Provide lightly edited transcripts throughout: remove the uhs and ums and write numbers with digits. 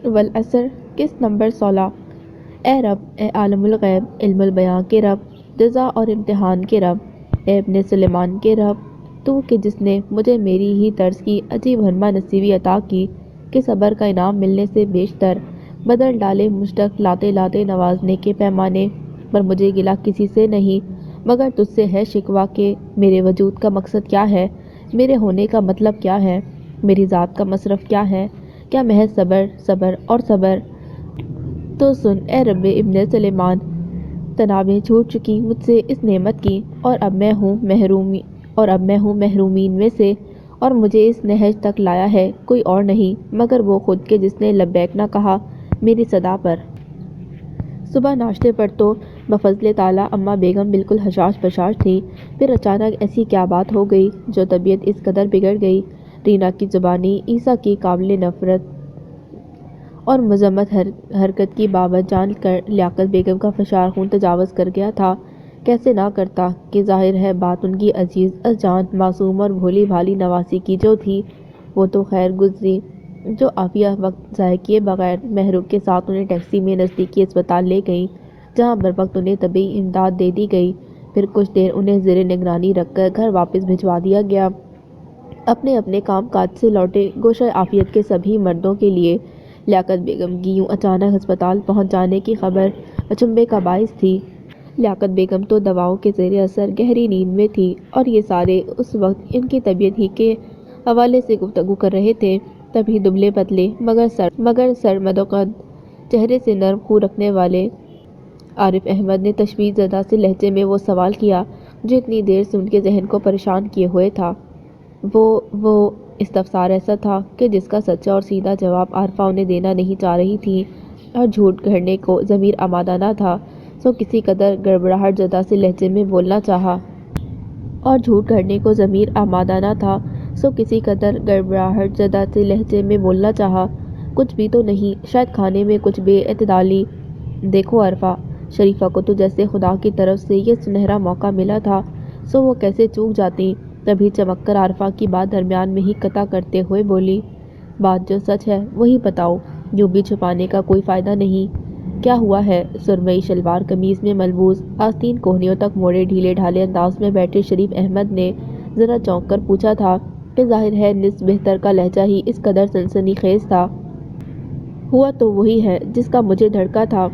والعصر کس نمبر 16؟ اے رب، اے عالم الغیب علم البیاں کے رب، جزا اور امتحان کے رب، اے ابن سلیمان کے رب، تو کہ جس نے مجھے میری ہی طرز کی عجیب ہنما نصیبی عطا کی کہ صبر کا انعام ملنے سے بیشتر بدل ڈالے مجھ تک لاتے لاتے نوازنے کے پیمانے پر مجھے گلا کسی سے نہیں مگر تجھ سے ہے شکوہ کہ میرے وجود کا مقصد کیا ہے، میرے ہونے کا مطلب کیا ہے، میری ذات کا مصرف کیا ہے، کیا محض صبر صبر اور صبر؟ تو سن اے رب ابن سلیمان، تنابیں چھوٹ چکی مجھ سے اس نعمت کی اور اب میں ہوں محرومین میں سے، اور مجھے اس نہج تک لایا ہے کوئی اور نہیں مگر وہ خود کہ جس نے لبیک نہ کہا میری صدا پر۔ صبح ناشتے پر تو بفضل تعالیٰ اماں بیگم بالکل حشاش بشاش تھی، پھر اچانک ایسی کیا بات ہو گئی جو طبیعت اس قدر بگڑ گئی؟ رینا کی زبانی عیسیٰ کی قابل نفرت اور مذمت حرکت کی بابت جان کر لیاقت بیگم کا فشار خون تجاوز کر گیا تھا۔ کیسے نہ کرتا کہ ظاہر ہے بات ان کی عزیز الجان معصوم اور بھولی بھالی نواسی کی جو تھی وہ تو خیر گزری، جو عافیہ وقت ضائع کیے بغیر محروق کے ساتھ انہیں ٹیکسی میں نزدیکی اسپتال لے گئیں جہاں بروقت انہیں طبی امداد دے دی گئی، پھر کچھ دیر انہیں زیر نگرانی رکھ کر گھر واپس بھجوا دیا گیا۔ اپنے اپنے کام کاج سے لوٹے گوشہ عافیت کے سبھی مردوں کے لیے لیاقت بیگم کی یوں اچانک ہسپتال پہنچ جانے کی خبر اچنبھے کا باعث تھی۔ لیاقت بیگم تو دواؤں کے زیر اثر گہری نیند میں تھی اور یہ سارے اس وقت ان کی طبیعت ہی کے حوالے سے گفتگو کر رہے تھے۔ تبھی دبلے پتلے مگر سرمدقد چہرے سے نرم خو رکھنے والے عارف احمد نے تشویش زدہ سے لہجے میں وہ سوال کیا جو اتنی دیر سے ان کے ذہن کو پریشان کیے ہوئے تھا۔ وہ استفسار ایسا تھا کہ جس کا سچا اور سیدھا جواب عارفہ انہیں دینا نہیں چاہ رہی تھی اور جھوٹ گھڑنے کو ضمیر آمادہ نہ تھا، سو کسی قدر گڑبڑاہٹ زدہ سے لہجے میں بولنا چاہا۔ کچھ بھی تو نہیں، شاید کھانے میں کچھ بے اعتدالی۔ دیکھو عارفہ، شریفہ کو تو جیسے خدا کی طرف سے یہ سنہرا موقع ملا تھا، سو وہ کیسے چوک جاتی؟ تبھی چمک کر عارفہ کی بات درمیان میں ہی قطع کرتے ہوئے بولی، بات جو سچ ہے وہی بتاؤ، یوں بھی چھپانے کا کوئی فائدہ نہیں۔ کیا ہوا ہے؟ سرمئی شلوار قمیض میں ملبوس آستین کوہنیوں تک موڑے ڈھیلے ڈھالے انداز میں بیٹھے شریف احمد نے ذرا چونک کر پوچھا تھا کہ ظاہر ہے نصف بہتر کا لہجہ ہی اس قدر سنسنی خیز تھا۔ ہوا تو وہی ہے جس کا مجھے دھڑکا تھا،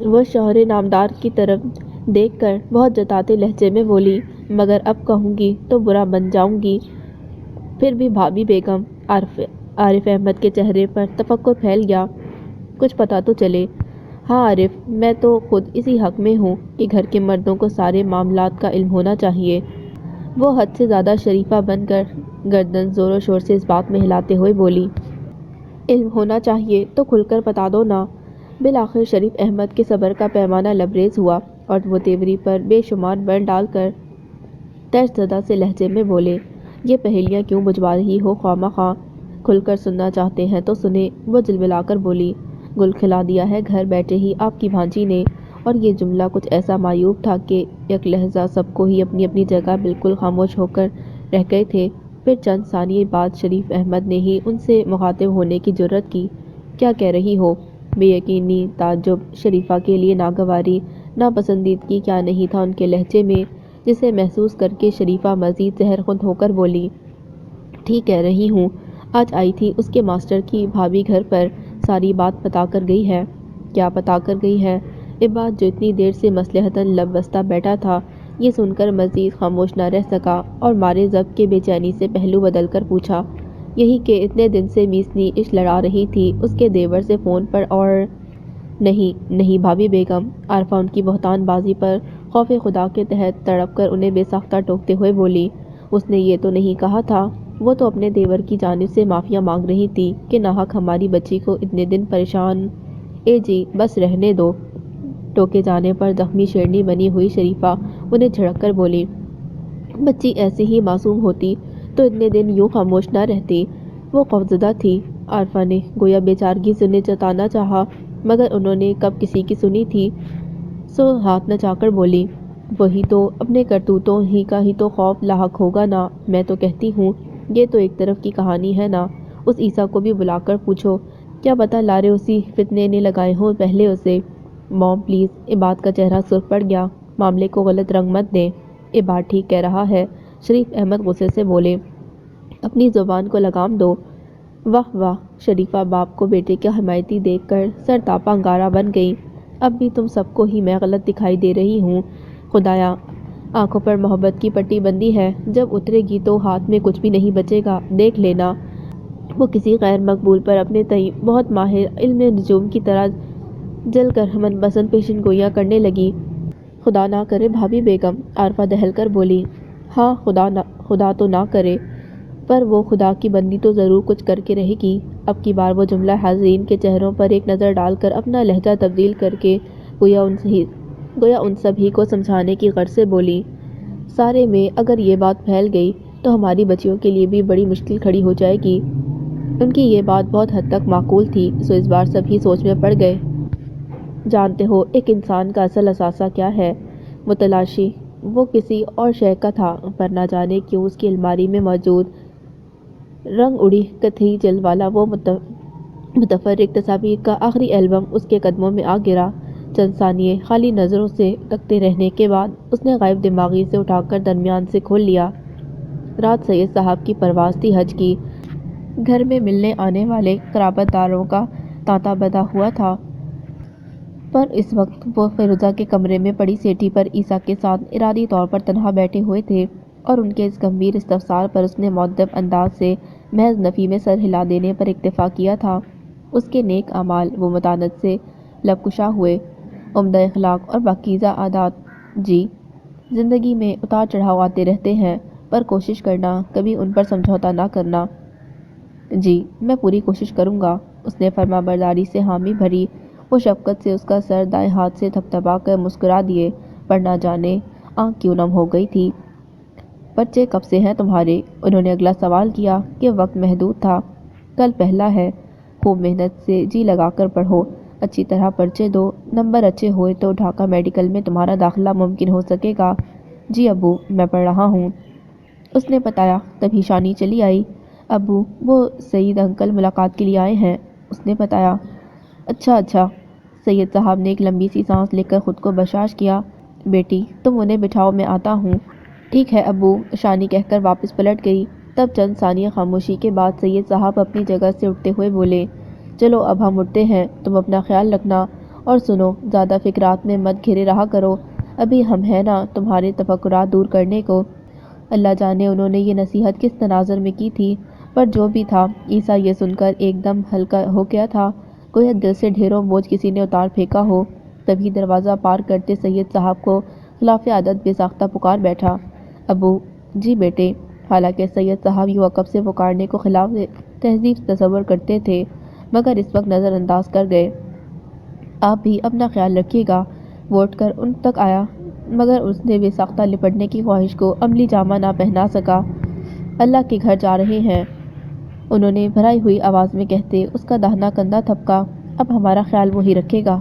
وہ شوہر نامدار کی طرف دیکھ کر بہت جتاتے لہجے میں بولی، مگر اب کہوں گی تو برا بن جاؤں گی۔ پھر بھی بھابی بیگم، عارف احمد کے چہرے پر تفکر پھیل گیا، کچھ پتہ تو چلے۔ ہاں عارف، میں تو خود اسی حق میں ہوں کہ گھر کے مردوں کو سارے معاملات کا علم ہونا چاہیے۔ وہ حد سے زیادہ شریفہ بن کر گردن زور و شور سے اس بات میں ہلاتے ہوئے بولی، علم ہونا چاہیے تو کھل کر بتا دو نا۔ بالآخر شریف احمد کے صبر کا پیمانہ لبریز ہوا اور وہ تیوری پر بے شمار بل ڈال کر تیش زدہ سے لہجے میں بولے، یہ پہیلیاں کیوں بجھوا رہی ہو خواہ مخواہ؟ کھل کر سننا چاہتے ہیں تو سنیں۔ وہ جلبلا کر بولی، گل کھلا دیا ہے گھر بیٹھے ہی آپ کی بھانجی نے۔ اور یہ جملہ کچھ ایسا معیوب تھا کہ یک لحظہ سب کو ہی اپنی اپنی جگہ بالکل خاموش ہو کر رہ گئے تھے، پھر چند ثانیے بعد شریف احمد نے ہی ان سے مخاطب ہونے کی جرأت کی، کیا کہہ رہی ہو؟ بے یقینی، تعجب، شریفہ کے لیے ناگواری، ناپسندیدگی کیا نہیں تھا ان کے لہجے میں، جسے محسوس کر کے شریفہ مزید زہر خند ہو کر بولی، ٹھیک کہہ رہی ہوں، آج آئی تھی اس کے ماسٹر کی بھابھی گھر پر، ساری بات بتا کر گئی ہے۔ کیا بتا کر گئی ہے؟ عباد جو اتنی دیر سے مصلحتاً لب بستہ بیٹھا تھا یہ سن کر مزید خاموش نہ رہ سکا اور مارے ضبط کے بے چینی سے پہلو بدل کر پوچھا، یہی کہ اتنے دن سے میسنی عشق لڑا رہی تھی اس کے دیور سے فون پر اور نہیں بھابی بیگم، عارفہ ان کی بہتان بازی پر خوف خدا کے تحت تڑپ کر انہیں بے ساختہ ٹوکتے ہوئے بولی، اس نے یہ تو نہیں کہا تھا، وہ تو اپنے دیور کی جانب سے معافیاں مانگ رہی تھی کہ ناحق ہماری بچی کو اتنے دن پریشان۔ اے جی بس رہنے دو۔ ٹوکے جانے پر زخمی شیرنی بنی ہوئی شریفہ انہیں جھڑک کر بولی، بچی ایسی ہی معصوم ہوتی تو اتنے دن یوں خاموش نہ رہتی۔ وہ خوفزدہ تھی۔ عارفہ نے گویا بیچارگی سے انہیں جتانا چاہا مگر انہوں نے کب کسی کی سنی تھی، سو ہاتھ نچا کر بولی، وہی تو اپنے کرتوتوں ہی کا ہی تو خوف لاحق ہوگا نا۔ میں تو کہتی ہوں یہ تو ایک طرف کی کہانی ہے نا، اس عیسیٰ کو بھی بلا کر پوچھو کیا پتہ لارے اسی فتنے نے لگائے ہوں پہلے اسے۔ موم پلیز، عباد کا چہرہ سرخ پڑ گیا۔ معاملے کو غلط رنگ مت دیں، عباد ٹھیک کہہ رہا ہے، شریف احمد غصے سے بولے۔ اپنی زبان کو لگام دو۔ واہ واہ، شریفہ باپ کو بیٹے کا حمایتی دیکھ کر سر تاپا انگارہ بن گئی۔ اب بھی تم سب کو ہی میں غلط دکھائی دے رہی ہوں۔ خدایا، آنکھوں پر محبت کی پٹی بندی ہے، جب اترے گی تو ہاتھ میں کچھ بھی نہیں بچے گا، دیکھ لینا۔ وہ کسی غیر مقبول پر اپنے تئیں بہت ماہر علم نجوم کی طرح جل کر من پسند پیشن گوئیاں کرنے لگی۔ خدا نہ کرے بھابھی بیگم، عارفہ دہل کر بولی۔ ہاں خدا تو نہ کرے، پر وہ خدا کی بندی تو ضرور کچھ کر کے رہے گی۔ اب کی بار وہ جملہ حاضرین کے چہروں پر ایک نظر ڈال کر اپنا لہجہ تبدیل کر کے گویا ان سبھی کو سمجھانے کی غرض سے بولی۔ سارے میں اگر یہ بات پھیل گئی تو ہماری بچیوں کے لیے بھی بڑی مشکل کھڑی ہو جائے گی۔ ان کی یہ بات بہت حد تک معقول تھی، سو اس بار سبھی سوچ میں پڑ گئے۔ جانتے ہو ایک انسان کا اصل اثاثہ کیا ہے؟ متلاشی۔ وہ کسی اور شے کا تھا، پر نہ جانے کیوں اس کی الماری میں موجود رنگ اڑی کتھئی جلد والا وہ متفرق تصاویر کا آخری البم اس کے قدموں میں آ گرا۔ چند ثانیے خالی نظروں سے تکتے رہنے کے بعد اس نے غائب دماغی سے اٹھا کر درمیان سے کھول لیا۔ رات سید صاحب کی پرواز تھی حج کی۔ گھر میں ملنے آنے والے قرابت داروں کا تانتا بندھا ہوا تھا، پر اس وقت وہ فیروزہ کے کمرے میں پڑی سیٹھی پر عیسیٰ کے ساتھ ارادی طور پر تنہا بیٹھے ہوئے تھے، اور ان کے اس گمبھیر استفسار پر اس نے مؤدب انداز سے محض نفی میں سر ہلا دینے پر اکتفا کیا تھا۔ اس کے نیک اعمال وہ متانت سے لب کشا ہوئے۔ عمدہ اخلاق اور پاکیزہ عادات۔ جی، زندگی میں اتار چڑھاؤ آتے رہتے ہیں، پر کوشش کرنا کبھی ان پر سمجھوتا نہ کرنا۔ جی، میں پوری کوشش کروں گا، اس نے فرما برداری سے حامی بھری۔ وہ شفقت سے اس کا سر دائیں ہاتھ سے تھپتھپا کر مسکرا دیے، پر نہ جانے آنکھ کیوں نم ہو گئی تھی۔ بچے کب سے ہیں تمہارے؟ انہوں نے اگلا سوال کیا کہ وقت محدود تھا۔ کل پہلا ہے۔ خوب محنت سے جی لگا کر پڑھو، اچھی طرح پرچے دو، نمبر اچھے ہوئے تو ڈھاکہ میڈیکل میں تمہارا داخلہ ممکن ہو سکے گا۔ جی ابو، میں پڑھ رہا ہوں، اس نے بتایا۔ تبھی شانی چلی آئی۔ ابو، وہ سعید انکل ملاقات کے لیے آئے ہیں، اس نے بتایا۔ اچھا۔ سید صاحب نے ایک لمبی سی سانس لے کر خود کو بشاش کیا۔ بیٹی تم انہیں بٹھاؤ، میں آتا ہوں۔ ٹھیک ہے ابو، شانی کہہ کر واپس پلٹ گئی۔ تب چند ثانیے خاموشی کے بعد سید صاحب اپنی جگہ سے اٹھتے ہوئے بولے، چلو اب ہم اٹھتے ہیں، تم اپنا خیال رکھنا، اور سنو، زیادہ فکرات میں مت گھرے رہا کرو، ابھی ہم ہیں نا تمہارے تفکرات دور کرنے کو۔ اللہ جانے انہوں نے یہ نصیحت کس تناظر میں کی تھی، پر جو بھی تھا، عیسیٰ یہ سن کر ایک دم ہلکا ہو گیا تھا، گویا دل سے ڈھیروں بوجھ کسی نے اتار پھینکا ہو۔ تبھی دروازہ پار کرتے سید صاحب کو خلاف عادت بے ساختہ پکار بیٹھا، ابو۔ جی بیٹے۔ حالانکہ سید صاحب یوں عقب سے پکارنے کو خلاف تہذیب تصور کرتے تھے، مگر اس وقت نظر انداز کر گئے۔ آپ بھی اپنا خیال رکھیے گا۔ وہ اٹھ کر ان تک آیا، مگر اس نے بے ساختہ لپٹنے کی خواہش کو عملی جامہ نہ پہنا سکا۔ اللہ کے گھر جا رہے ہیں، انہوں نے بھرائی ہوئی آواز میں کہتے اس کا داہنا کندھا تھپکا۔ اب ہمارا خیال وہی رکھے گا۔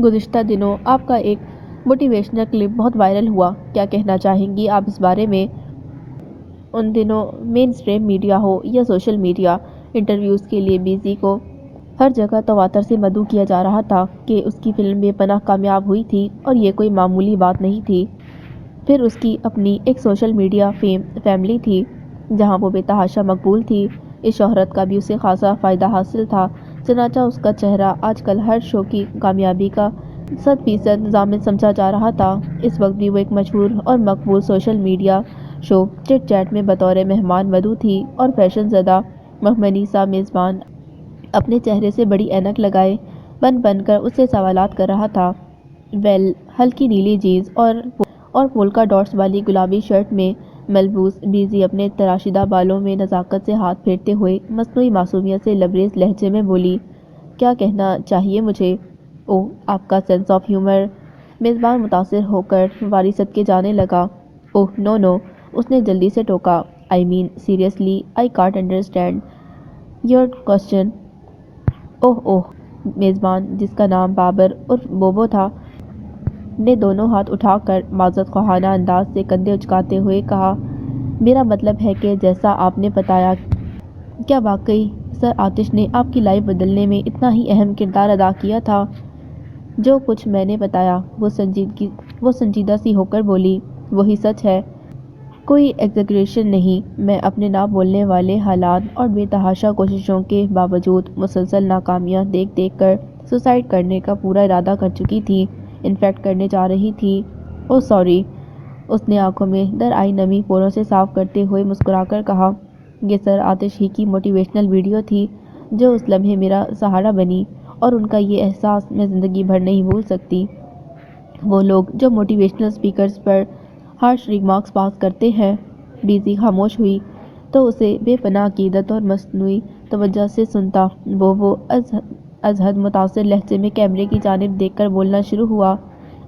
گزشتہ دنوں آپ کا ایک موٹیویشنل کلپ بہت وائرل ہوا، کیا کہنا چاہیں گی آپ اس بارے میں؟ ان دنوں مین اسٹریم میڈیا ہو یا سوشل میڈیا، انٹرویوز کے لیے بیزی کو ہر جگہ تواتر سے مدعو کیا جا رہا تھا کہ اس کی فلم بے پناہ کامیاب ہوئی تھی، اور یہ کوئی معمولی بات نہیں تھی۔ پھر اس کی اپنی ایک سوشل میڈیا فیملی تھی، جہاں وہ بے تحاشا مقبول تھی۔ اس شہرت کا بھی اسے خاصا فائدہ حاصل تھا، چنانچہ اس کا چہرہ آج کل ہر شو کی کامیابی کا 100% ضامن سمجھا جا رہا تھا۔ اس وقت بھی وہ ایک مشہور اور مقبول سوشل میڈیا شو چٹ چیٹ میں بطور مہمان مدعو تھی، اور فیشن زدہ مخملی سا میزبان اپنے چہرے سے بڑی اینک لگائے بن کر اس سے سوالات کر رہا تھا۔ ویل، ہلکی نیلی جینز اور پولکا ڈاٹس والی گلابی شرٹ میں ملبوس بیزی اپنے تراشیدہ بالوں میں نزاکت سے ہاتھ پھیرتے ہوئے مصنوعی معصومیت سے لبریز لہجے میں بولی، کیا کہنا چاہیے مجھے؟ اوہ، آپ کا سینس آف ہیومر۔ میزبان متاثر ہو کر واری صدقے جانے لگا۔ اوہ نو، اس نے جلدی سے ٹوکا، I mean seriously, I can't understand your question. Oh, میزبان، جس کا نام بابر عرف بوبو تھا، نے دونوں ہاتھ اٹھا کر معذرت خواہانہ انداز سے کندھے اچکاتے ہوئے کہا، میرا مطلب ہے کہ جیسا آپ نے بتایا کیا واقعی سر آتش نے آپ کی لائف بدلنے میں اتنا ہی اہم کردار ادا کیا تھا؟ جو کچھ میں نے بتایا وہ سنجیدہ سی ہو کر بولی، وہی سچ ہے، کوئی ایگزیگریشن نہیں۔ میں اپنے نہ بولنے والے حالات اور بے تحاشا کوششوں کے باوجود مسلسل ناکامیاں دیکھ دیکھ کر سوسائڈ کرنے کا پورا ارادہ کر چکی تھی، انفیکٹ کرنے جا رہی تھی۔ اوہ سوری، اس نے آنکھوں میں در آئی نمی پوروں سے صاف کرتے ہوئے مسکرا کر کہا۔ یہ سر آتش ہی کی موٹیویشنل ویڈیو تھی جو اس لمحے میرا سہارا بنی، اور ان کا یہ احساس میں زندگی بھر نہیں بھول سکتی۔ وہ لوگ جو موٹیویشنل اسپیکرز پر ہارش ریمارکس پاس کرتے ہیں۔ بیزی خاموش ہوئی تو اسے بے پناہ عقیدت اور مصنوعی توجہ سے سنتا۔ وہ از حد متاثر لہجے میں کیمرے کی جانب دیکھ کر بولنا شروع ہوا۔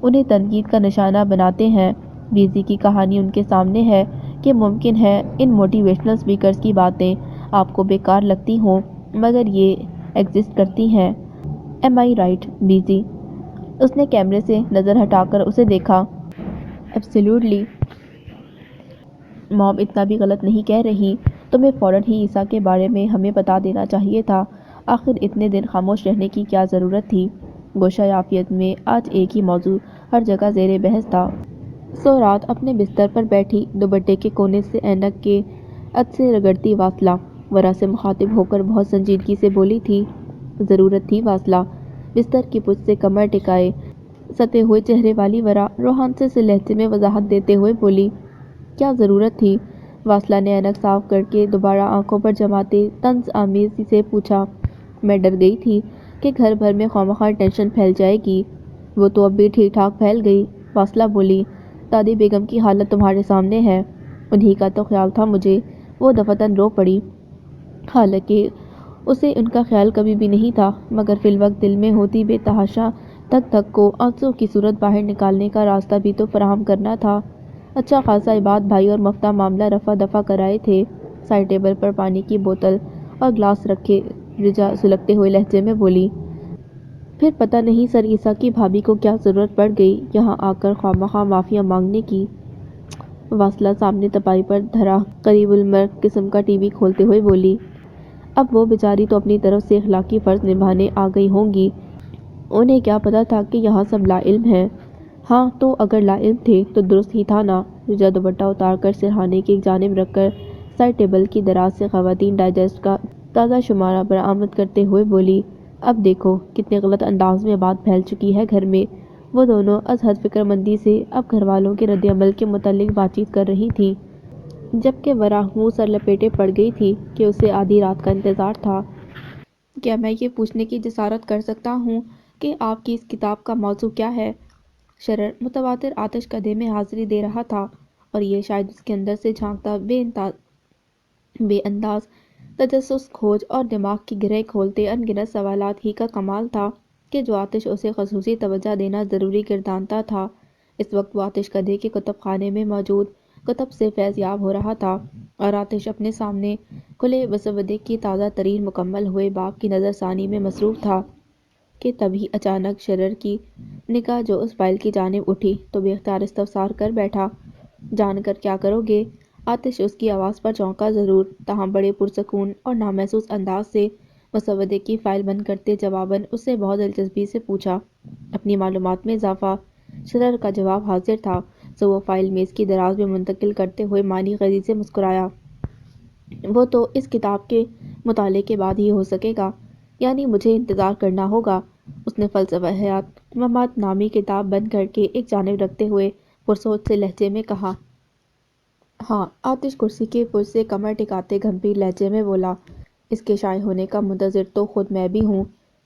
انہیں تنقید کا نشانہ بناتے ہیں۔ بیزی کی کہانی ان کے سامنے ہے کہ ممکن ہے ان موٹیویشنل اسپیکرز کی باتیں آپ کو بیکار لگتی ہوں، مگر یہ ایگزسٹ کرتی ہیں۔ ایم آئی رائٹ بیزی؟ اس نے کیمرے سے نظر ہٹا کر اسے دیکھا۔ ایبسلیوٹلی۔ موم اتنا بھی غلط نہیں کہہ رہی۔ تمہیں فوراً ہی عیسیٰ کے بارے میں ہمیں بتا دینا چاہیے تھا۔ آخر اتنے دن خاموش رہنے کی کیا ضرورت تھی؟ گوشہ یافیت میں آج ایک ہی موضوع ہر جگہ زیر بحث تھا۔ سو رات اپنے بستر پر بیٹھی دوپٹے کے کونے سے اینک کے عدسے رگڑتی واصلہ ورا سے مخاطب ہو کر بہت سنجیدگی سے بولی تھی۔ ضرورت تھی واصلہ؟ بستر کی پشت سے کمر ٹکائے ستے ہوئے چہرے والی ورا روحانسے سے لہجے میں وضاحت دیتے ہوئے بولی۔ کیا ضرورت تھی؟ واصلہ نے اینک صاف کر کے دوبارہ آنکھوں پر جماتے طنز آمیزی سے پوچھا۔ میں ڈر گئی تھی کہ گھر بھر میں خواہ ٹینشن پھیل جائے گی۔ وہ تو اب بھی ٹھیک ٹھاک پھیل گئی، واصلہ بولی۔ دادی بیگم کی حالت تمہارے سامنے ہے۔ انہی کا تو خیال تھا مجھے۔ وہ دفعتاً رو پڑی۔ حالانکہ اسے ان کا خیال کبھی بھی نہیں تھا، مگر فی الوقت دل میں ہوتی بے تحاشا دھک دھک کو آنسوؤں کی صورت باہر نکالنے کا راستہ بھی تو فراہم کرنا تھا۔ اچھا خاصا عباد بھائی اور مفتاح معاملہ رفع دفع کرائے تھے۔ سائڈ ٹیبل پر پانی کی بوتل اور گلاس رکھے رجا سلگتے ہوئے لہجے میں بولی۔ پھر پتہ نہیں سر عیسیٰ کی بھابھی کو کیا ضرورت پڑ گئی یہاں آ کر خواہ معافیاں مانگنے کی؟ واصلہ سامنے تپائی پر دھرا قریب المرگ قسم کا ٹی وی کھولتے ہوئے بولی۔ اب وہ بیچاری تو اپنی طرف سے اخلاقی فرض نبھانے آ گئی ہوں گی۔ انہیں کیا پتہ تھا کہ یہاں سب لا علم ہیں؟ ہاں تو اگر لا علم تھے تو درست ہی تھا نا؟ رجا دوپٹہ اتار کر سرہانے کی ایک جانب رکھ کر سائڈ ٹیبل کی دراز سے خواتین ڈائجسٹ کا تازہ شمارہ برآمد کرتے ہوئے بولی۔ اب دیکھو کتنے غلط انداز میں بات پھیل چکی ہے گھر میں۔ وہ دونوں از حد فکر مندی سے اب گھر والوں کے رد عمل کے متعلق بات چیت کر رہی تھیں، جبکہ ورا منہ سر لپیٹے پڑ گئی تھی کہ اسے آدھی رات کا انتظار تھا۔ کیا میں یہ پوچھنے کی جسارت کر سکتا ہوں کہ آپ کی اس کتاب کا موضوع کیا ہے؟ شرر متواتر آتش کدے میں حاضری دے رہا تھا، اور یہ شاید اس کے اندر سے جھانکتا بے انداز تجسس کھوج اور دماغ کی گرہیں کھولتے ان گنت سوالات ہی کا کمال تھا کہ جو آتش اسے خصوصی توجہ دینا ضروری گردانتا تھا۔ اس وقت وہ آتش کدے کے کتب خانے میں موجود کتب سے فیض یاب ہو رہا تھا، اور آتش اپنے سامنے کھلے مسودے کی تازہ ترین مکمل ہوئے باب کی نظر ثانی میں مصروف تھا کہ تبھی اچانک شرر کی نگاہ جو اس فائل کی جانب اٹھی تو بے اختیار استفسار کر بیٹھا۔ جان کر کیا کرو گے؟ آتش اس کی آواز پر چونکا ضرور، تاہم بڑے پرسکون اور نامحسوس انداز سے مسودے کی فائل بند کرتے جواباً اس سے بہت دلچسپی سے پوچھا۔ اپنی معلومات میں اضافہ؟ شرر کا جواب حاضر تھا، سو وہ فائل میز کی دراز میں منتقل کرتے ہوئے معنی خیزی سے مسکرایا۔ وہ تو اس کتاب کے مطالعے کے بعد ہی ہو سکے گا، یعنی مجھے انتظار کرنا ہوگا۔ اس نے فلسفہ حیات ممات نامی کتاب بند کر کے ایک جانب رکھتے ہوئے پرسوچ سے لہجے میں کہا۔ ہاں، آتش کرسی کے پشت سے کمر ٹکاتے گھمبیر لہجے میں بولا۔ اس کے شائع ہونے کا منتظر تو خود میں بھی ہوں۔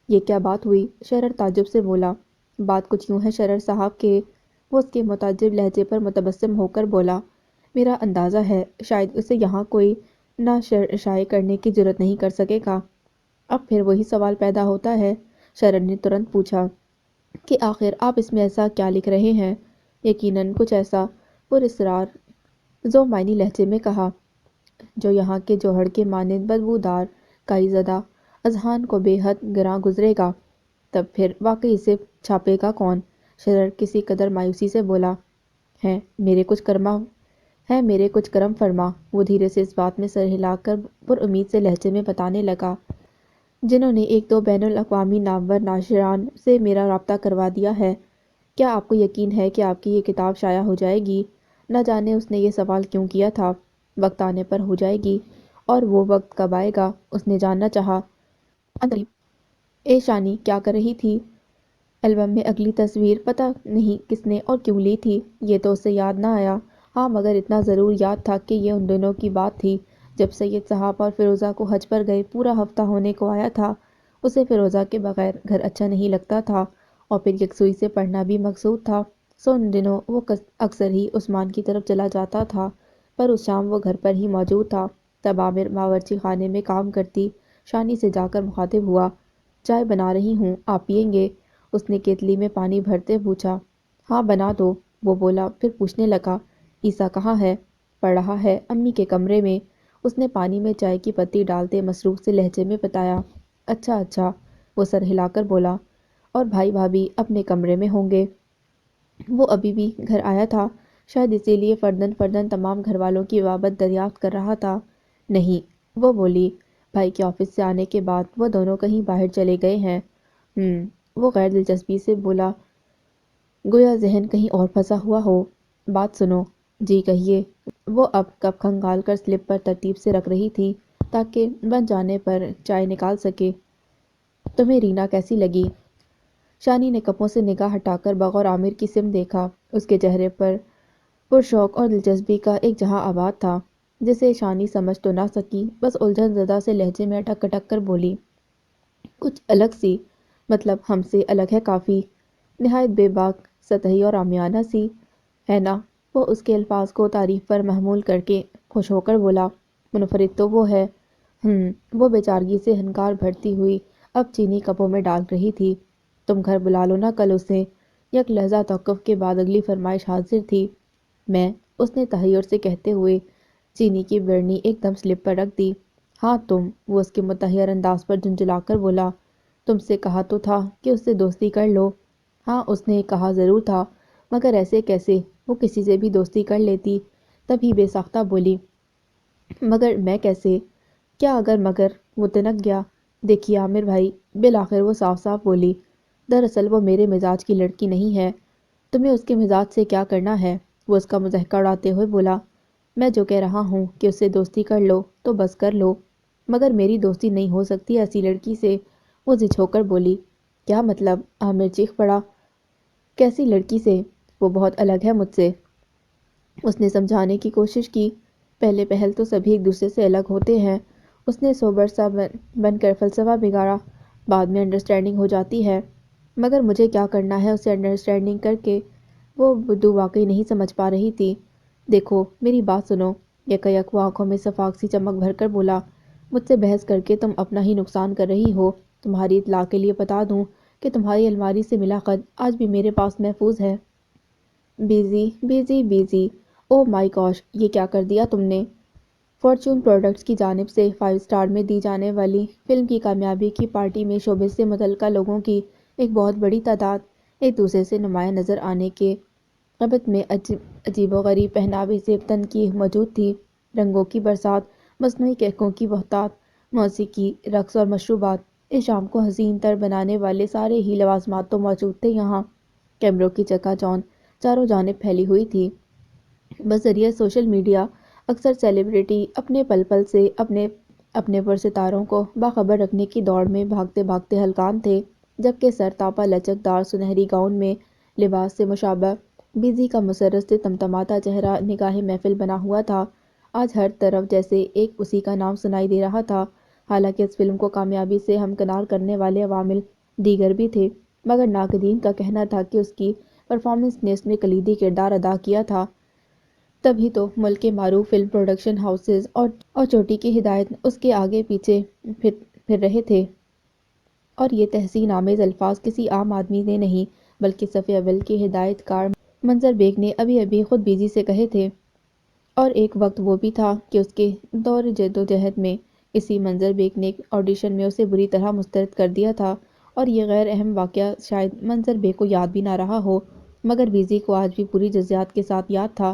یہ کیا بات ہوئی؟ شرر تعجب سے بولا۔ بات کچھ یوں ہے شرر صاحب کہ وہ اس کے متعجب لہجے پر متبسم ہو کر بولا۔ میرا اندازہ ہے شاید اسے یہاں کوئی نشر شائع کرنے کی جرات نہیں کر سکے گا۔ اب پھر وہی سوال پیدا ہوتا ہے، شرر نے ترنت پوچھا، کہ آخر آپ اس میں ایسا کیا لکھ رہے ہیں؟ یقیناً کچھ ایسا، پراسرار ذو معنی لہجے میں کہا، جو یہاں کے جوہر کے مانند بدبودار کائی زدہ اذہان کو بے حد گراں گزرے گا۔ تب پھر واقعی اسے چھاپے گا کون؟ شرر کسی قدر مایوسی سے بولا۔ ہیں میرے کچھ کرما ہے میرے کچھ کرم فرما، وہ دھیرے سے اس بات میں سر ہلا کر پر امید سے لہجے میں بتانے لگا، جنہوں نے ایک دو بین الاقوامی نامور ناشران سے میرا رابطہ کروا دیا ہے۔ کیا آپ کو یقین ہے کہ آپ کی یہ کتاب شائع ہو جائے گی؟ نہ جانے اس نے یہ سوال کیوں کیا تھا۔ وقت آنے پر ہو جائے گی، اور وہ وقت کب آئے گا اس نے جاننا چاہا۔ عنقریب شانی کیا کر رہی تھی؟ البم میں اگلی تصویر پتہ نہیں کس نے اور کیوں لی تھی، یہ تو اسے یاد نہ آیا۔ ہاں مگر اتنا ضرور یاد تھا کہ یہ ان دنوں کی بات تھی جب سید صاحب اور فیروزہ کو حج پر گئے پورا ہفتہ ہونے کو آیا تھا۔ اسے فیروزہ کے بغیر گھر اچھا نہیں لگتا تھا، اور پھر یکسوئی سے پڑھنا بھی مقصود تھا، سو ان دنوں وہ اکثر ہی عثمان کی طرف چلا جاتا تھا، پر اس شام وہ گھر پر ہی موجود تھا۔ تب عامر باورچی خانے میں کام کرتی شانی سے جا کر مخاطب ہوا، چائے بنا رہی ہوں، آپ پئیں گے؟ اس نے کیتلی میں پانی بھرتے پوچھا۔ ہاں بنا دو، وہ بولا، پھر پوچھنے لگا، عیسیٰ کہاں ہے؟ پڑھ رہا ہے امی کے کمرے میں، اس نے پانی میں چائے کی پتی ڈالتے مسروف سے لہجے میں بتایا۔ اچھا اچھا، وہ سر ہلا کر بولا، اور بھائی بھابھی اپنے کمرے میں ہوں گے؟ وہ ابھی بھی گھر آیا تھا، شاید اسی لیے فردن فردن تمام گھر والوں کی بابت دریافت کر رہا تھا۔ نہیں، وہ بولی، بھائی کے آفس سے آنے کے بعد وہ دونوں کہیں باہر چلے گئے ہیں۔ وہ غیر دلچسپی سے بولا، گویا ذہن کہیں اور پھنسا ہوا ہو۔ بات سنو۔ جی کہیے۔ وہ اب کپ کھنگال کر سلپ پر ترتیب سے رکھ رہی تھی تاکہ بن جانے پر چائے نکال سکے۔ تمہیں رینا کیسی لگی؟ شانی نے کپوں سے نگاہ ہٹا کر بغور عامر کی سمت دیکھا۔ اس کے چہرے پر پرشوق اور دلچسپی کا ایک جہاں آباد تھا جسے شانی سمجھ تو نہ سکی، بس الجھن زدہ سے لہجے میں اٹک اٹک کر بولی، کچھ الگ سی، مطلب ہم سے الگ ہے کافی، نہایت بے باک، سطحی اور عامیانہ سی، ہے نا؟ وہ اس کے الفاظ کو تعریف پر محمول کر کے خوش ہو کر بولا، منفرد تو وہ ہے۔ وہ بیچارگی سے ہنکار بھرتی ہوئی اب چینی کپوں میں ڈال رہی تھی۔ تم گھر بلا لو نا کل اسے۔ یک لحظہ توقف کے بعد اگلی فرمائش حاضر تھی۔ میں، اس نے تحیر سے کہتے ہوئے چینی کی برنی ایک دم سلپ پر رکھ دی۔ ہاں تم، وہ اس کے متحیر انداز پر جھنجھلا کر بولا، تم سے کہا تو تھا کہ اس سے دوستی کر لو۔ ہاں اس نے کہا ضرور تھا، مگر ایسے کیسے، وہ کسی سے بھی دوستی کر لیتی۔ تبھی بے ساختہ بولی، مگر میں کیسے؟ کیا اگر مگر؟ وہ تنک گیا۔ دیکھیے عامر بھائی، بالآخر وہ صاف صاف بولی، دراصل وہ میرے مزاج کی لڑکی نہیں ہے۔ تمہیں اس کے مزاج سے کیا کرنا ہے؟ وہ اس کا مضحکہ اڑاتے ہوئے بولا، میں جو کہہ رہا ہوں کہ اس سے دوستی کر لو تو بس کر لو۔ مگر میری دوستی نہیں ہو سکتی ایسی لڑکی سے، وہ جھنجھو کر بولی۔ کیا مطلب؟ عامر چیخ پڑا۔ کیسی لڑکی سے؟ وہ بہت الگ ہے مجھ سے۔ اس نے سمجھانے کی کوشش کی، پہلے پہل تو سبھی ایک دوسرے سے الگ ہوتے ہیں۔ اس نے سوبر سا بن کر فلسفہ بگاڑا، بعد میں انڈرسٹینڈنگ ہو جاتی ہے۔ مگر مجھے کیا کرنا ہے اسے انڈرسٹینڈنگ کر کے؟ وہ بدو واقعی نہیں سمجھ پا رہی تھی۔ دیکھو میری بات سنو، یکا وہ آنکھوں میں صفاق سی چمک بھر کر بولا، مجھ سے بحث کر کے تم اپنا ہی نقصان کر رہی ہو۔ تمہاری اطلاع کے لیے بتا دوں کہ تمہاری الماری سے ملا خط آج بھی میرے پاس محفوظ ہے۔ بیزی بیزی بیزی، او مائی گاش، یہ کیا کر دیا تم نے؟ فارچون پروڈکٹس کی جانب سے 5 اسٹار میں دی جانے والی فلم کی کامیابی کی پارٹی میں شعبے سے متعلقہ لوگوں کی ایک بہت بڑی تعداد ایک دوسرے سے نمایاں نظر آنے کے ربط میں عجیب و غریب پہناوے زیب تن کی موجود تھی۔ رنگوں کی برسات، مصنوعی کیکوں کی بہتات، موسیقی، رقص اور مشروبات، اس شام کو حسین تر بنانے والے سارے ہی لوازمات تو موجود تھے یہاں۔ کیمروں کی چکا چوند چاروں جانب پھیلی ہوئی تھی۔ بذریعہ سوشل میڈیا اکثر سیلیبریٹی اپنے پل پل سے اپنے پرستاروں کو باخبر رکھنے کی دوڑ میں بھاگتے بھاگتے ہلکان تھے، جبکہ سر تاپا لچک دار سنہری گاؤن میں لباس سے مشابہ بیزی کا مسرت سے تمتماتا چہرہ نگاہ محفل بنا ہوا تھا۔ آج ہر طرف جیسے ایک اسی کا نام سنائی دے رہا تھا۔ حالانکہ اس فلم کو کامیابی سے ہمکنار کرنے والے عوامل دیگر بھی تھے، مگر ناقدین کا کہنا تھا کہ اس کی پرفارمنس نے اس میں کلیدی کردار ادا کیا تھا۔ تبھی تو ملک کے معروف فلم پروڈکشن ہاؤسز اور چوٹی کی ہدایت اس کے آگے پیچھے پھر رہے تھے۔ اور یہ تحسین آمیز الفاظ کسی عام آدمی نے نہیں بلکہ صف اول کے ہدایت کار منظر بیگ نے ابھی ابھی خود بیزی سے کہے تھے۔ اور ایک وقت وہ بھی تھا کہ اس کے دور جدوجہد میں اسی منظر بیگ نے آڈیشن میں اسے بری طرح مسترد کر دیا تھا، اور یہ غیر اہم واقعہ شاید منظر بیگ کو یاد بھی نہ رہا ہو، مگر بیزی کو آج بھی پوری جزیات کے ساتھ یاد تھا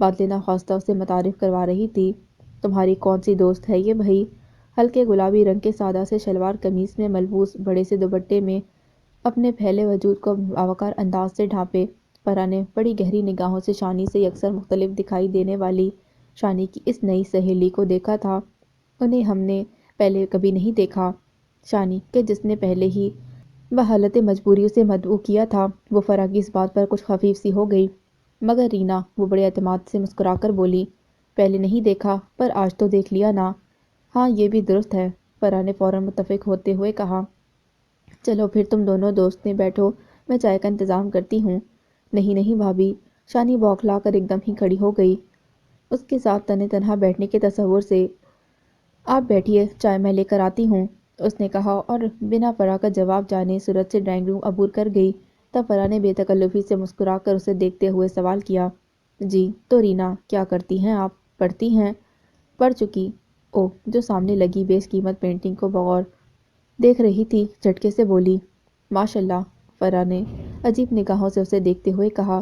بات لینا خواستہ اسے متعارف کروا رہی تھی۔ تمہاری کون سی دوست ہے یہ بھئی؟ ہلکے گلابی رنگ کے سادہ سے شلوار قمیص میں ملبوس بڑے سے دوپٹے میں اپنے پھیلے وجود کو باوقار انداز سے ڈھانپے فرح نے بڑی گہری نگاہوں سے شانی سے یکسر مختلف دکھائی دینے والی شانی کی اس نئی سہیلی کو دیکھا تھا۔ انہیں ہم نے پہلے کبھی نہیں دیکھا۔ شانی کہ جس نے پہلے ہی بحالت مجبوری اسے مدعو کیا تھا، وہ فرح کی اس بات پر کچھ خفیف سی ہو گئی۔ مگر رینا، وہ بڑے اعتماد سے مسکرا کر بولی، پہلے نہیں دیکھا پر آج تو دیکھ لیا نا۔ ہاں یہ بھی درست ہے، فرح نے فوراً متفق ہوتے ہوئے کہا۔ چلو پھر تم دونوں دوستیں بیٹھو، میں چائے کا انتظام کرتی ہوں۔ نہیں نہیں بھابھی، شانی بوکھلا کر ایک دم ہی کھڑی ہو گئی اس کے ساتھ تنہا تنہا بیٹھنے کے تصور سے۔ آپ بیٹھیے، چائے میں لے کر آتی ہوں، اس نے کہا اور بنا فرح کا جواب جانے صورت سے ڈرائنگ روم عبور کر گئی۔ تب فرح نے بے تکلفی سے مسکرا کر اسے دیکھتے ہوئے سوال کیا، جی تو رینا کیا کرتی ہیں آپ؟ پڑھتی ہیں؟ پڑھ چکی؟ اوہ، جو سامنے لگی بیش قیمت پینٹنگ کو بغور دیکھ رہی تھی جھٹکے سے بولی، ماشاءاللہ۔ فرح نے عجیب نگاہوں سے اسے دیکھتے ہوئے کہا،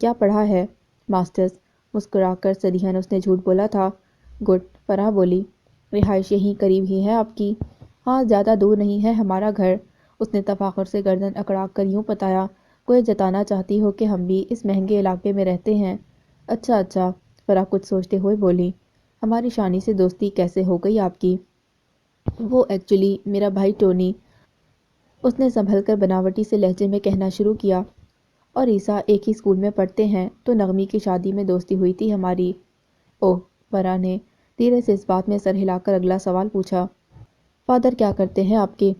کیا پڑھا ہے؟ ماسٹرز۔ مسکرا کر صریحاً اس نے جھوٹ بولا تھا۔ گڈ، فرح بولی۔ رہائش یہیں قریب ہی ہے آپ کی؟ ہاں، زیادہ دور نہیں ہے ہمارا گھر، اس نے تفاخر سے گردن اکڑا کر یوں بتایا گویا جتانا چاہتی ہو کہ ہم بھی اس مہنگے علاقے میں رہتے ہیں۔ اچھا اچھا، فرح کچھ سوچتے ہوئے بولی، ہماری شانی سے دوستی کیسے ہو گئی آپ کی؟ وہ ایکچولی میرا بھائی ٹونی، اس نے سنبھل کر بناوٹی سے لہجے میں کہنا شروع کیا، اور عیسیٰ ایک ہی اسکول میں پڑھتے ہیں تو نغمی کی شادی میں دوستی ہوئی تھی ہماری۔ اوہ، فرح نے دھیرے سے اس بات میں سر ہلا کر اگلا سوال پوچھا، فادر کیا کرتے ہیں آپ کے؟